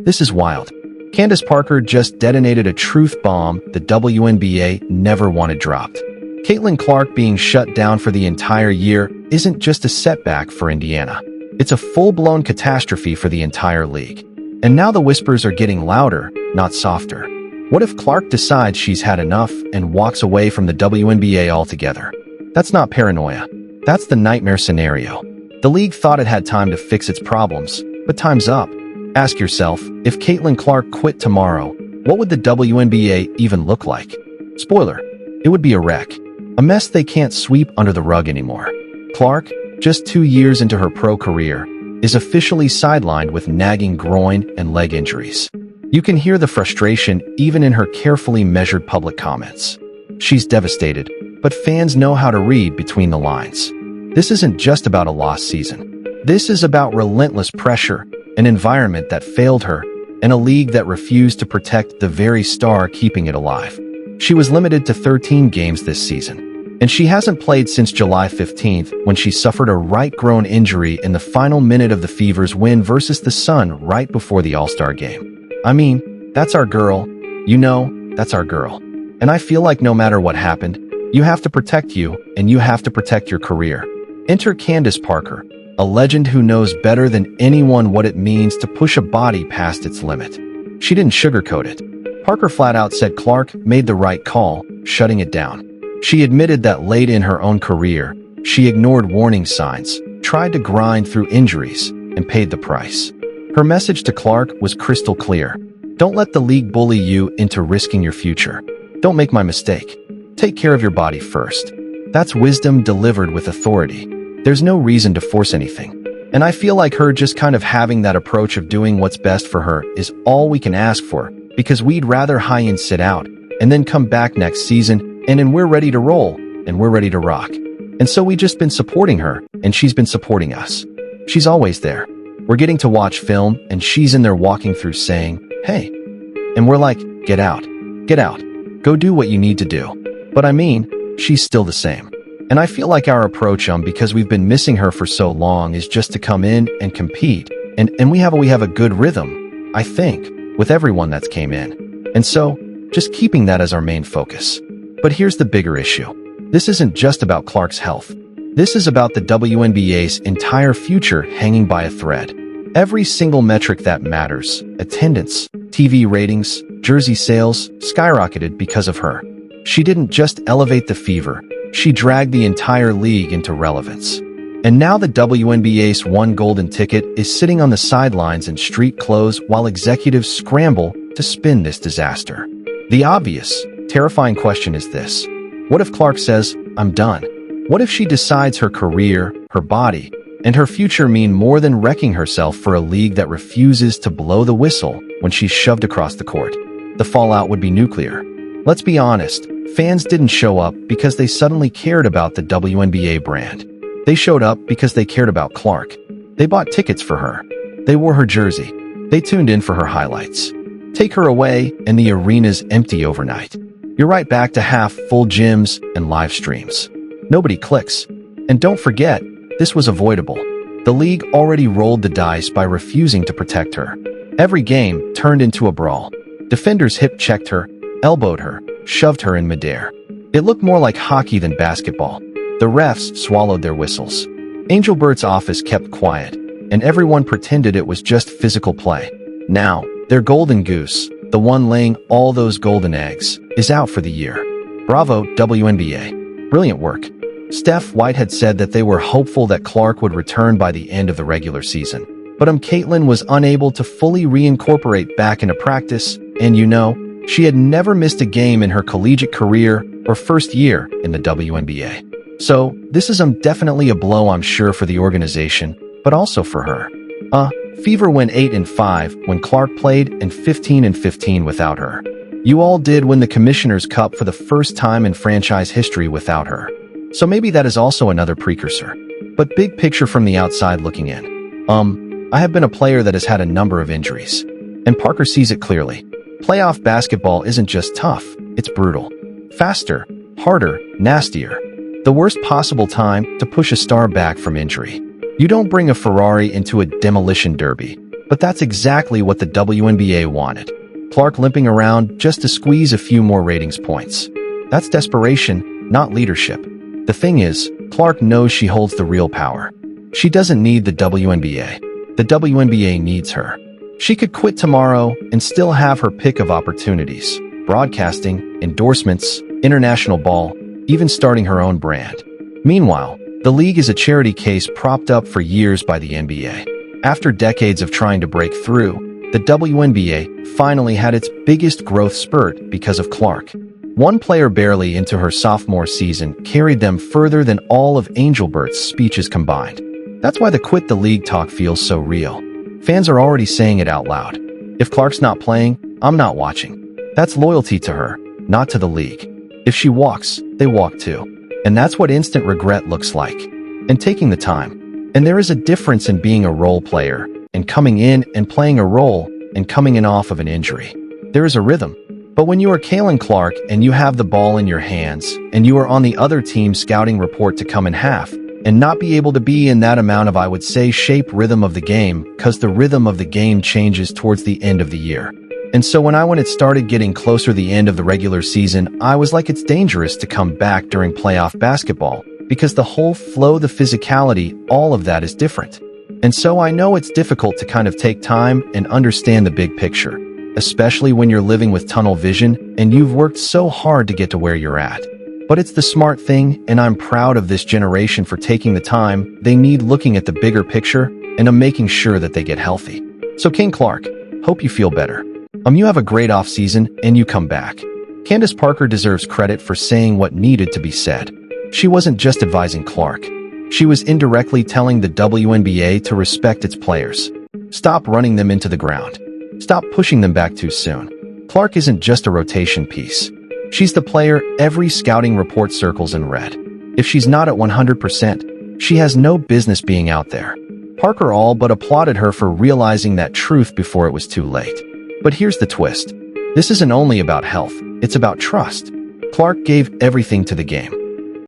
This is wild. Candace Parker just detonated a truth bomb the WNBA never wanted dropped. Caitlin Clark being shut down for the entire year isn't just a setback for Indiana. It's a full-blown catastrophe for the entire league. And now the whispers are getting louder, not softer. What if Clark decides she's had enough and walks away from the WNBA altogether? That's not paranoia. That's the nightmare scenario. The league thought it had time to fix its problems, but time's up. Ask yourself, if Caitlin Clark quit tomorrow, what would the WNBA even look like? Spoiler, it would be a wreck. A mess they can't sweep under the rug anymore. Clark, just 2 years into her pro career, is officially sidelined with nagging groin and leg injuries. You can hear the frustration even in her carefully measured public comments. She's devastated, but fans know how to read between the lines. This isn't just about a lost season. This is about relentless pressure, an environment that failed her, and a league that refused to protect the very star keeping it alive. She was limited to 13 games this season, and she hasn't played since July 15th when she suffered a right groin injury in the final minute of the Fever's win versus the Sun right before the All-Star game. I mean, that's our girl. You know, that's our girl. And I feel like no matter what happened, you have to protect you, and you have to protect your career. Enter Candace Parker, a legend who knows better than anyone what it means to push a body past its limit. She didn't sugarcoat it. Parker flat out said Clark made the right call, shutting it down. She admitted that late in her own career, she ignored warning signs, tried to grind through injuries, and paid the price. Her message to Clark was crystal clear. Don't let the league bully you into risking your future. Don't make my mistake. Take care of your body first. That's wisdom delivered with authority. There's no reason to force anything. And I feel like her just kind of having that approach of doing what's best for her is all we can ask for, because we'd rather high-end sit out and then come back next season and we're ready to roll and we're ready to rock. And so we just been supporting her and she's been supporting us. She's always there. We're getting to watch film and she's in there walking through saying, hey. And we're like, get out, go do what you need to do. But I mean, she's still the same. And I feel like our approach, because we've been missing her for so long, is just to come in and compete. And we have a good rhythm, I think, with everyone that's came in. And so, just keeping that as our main focus. But here's the bigger issue. This isn't just about Clark's health. This is about the WNBA's entire future hanging by a thread. Every single metric that matters, attendance, TV ratings, jersey sales, skyrocketed because of her. She didn't just elevate the Fever, she dragged the entire league into relevance. And now the WNBA's one golden ticket is sitting on the sidelines in street clothes while executives scramble to spin this disaster. The obvious, terrifying question is this. What if Clark says, I'm done? What if she decides her career, her body, and her future mean more than wrecking herself for a league that refuses to blow the whistle when she's shoved across the court? The fallout would be nuclear. Let's be honest, fans didn't show up because they suddenly cared about the WNBA brand. They showed up because they cared about Clark. They bought tickets for her. They wore her jersey. They tuned in for her highlights. Take her away and the arena's empty overnight. You're right back to half-full gyms and live streams. Nobody clicks. And don't forget, this was avoidable. The league already rolled the dice by refusing to protect her. Every game turned into a brawl. Defenders hip-checked her, elbowed her, shoved her in midair. It looked more like hockey than basketball. The refs swallowed their whistles. Angel Bird's office kept quiet, and everyone pretended it was just physical play. Now, their golden goose, the one laying all those golden eggs, is out for the year. Bravo, WNBA. Brilliant work. Steph White had said that they were hopeful that Clark would return by the end of the regular season. But Caitlin was unable to fully reincorporate back into practice, and she had never missed a game in her collegiate career or first year in the WNBA. So, this is definitely a blow, I'm sure, for the organization, but also for her. Fever went 8-5 when Clark played and 15-15 without her. You all did win the Commissioner's Cup for the first time in franchise history without her. So maybe that is also another precursor. But big picture from the outside looking in. I have been a player that has had a number of injuries. And Parker sees it clearly. Playoff basketball isn't just tough, it's brutal. Faster, harder, nastier. The worst possible time to push a star back from injury. You don't bring a Ferrari into a demolition derby, But that's exactly what the WNBA wanted. Clark limping around just to squeeze a few more ratings points. That's desperation, not leadership. The thing is, Clark knows she holds the real power. She doesn't need the WNBA. The WNBA needs her. She could quit tomorrow and still have her pick of opportunities. Broadcasting, endorsements, international ball, even starting her own brand. Meanwhile, the league is a charity case propped up for years by the NBA. After decades of trying to break through, the WNBA finally had its biggest growth spurt because of Clark. One player barely into her sophomore season carried them further than all of Angelbert's speeches combined. That's why the quit the league talk feels so real. Fans are already saying it out loud. If Clark's not playing, I'm not watching. That's loyalty to her, not to the league. If she walks, they walk too. And that's what instant regret looks like. And taking the time. And there is a difference in being a role player, and coming in and playing a role, and coming in off of an injury. There is a rhythm. But when you are Caitlin Clark and you have the ball in your hands, and you are on the other team's scouting report to come in half, and not be able to be in that amount of, I would say, shape rhythm of the game, because the rhythm of the game changes towards the end of the year. And so when it started getting closer the end of the regular season, I was like, it's dangerous to come back during playoff basketball, because the whole flow, the physicality, all of that is different. And so I know it's difficult to kind of take time and understand the big picture, especially when you're living with tunnel vision and you've worked so hard to get to where you're at. But it's the smart thing, and I'm proud of this generation for taking the time they need looking at the bigger picture, and I'm making sure that they get healthy. So King Clark, hope you feel better. You have a great off-season and you come back. Candace Parker deserves credit for saying what needed to be said. She wasn't just advising Clark. She was indirectly telling the WNBA to respect its players. Stop running them into the ground. Stop pushing them back too soon. Clark isn't just a rotation piece. She's the player every scouting report circles in red. If she's not at 100%, she has no business being out there. Parker all but applauded her for realizing that truth before it was too late. But here's the twist. This isn't only about health, it's about trust. Clark gave everything to the game.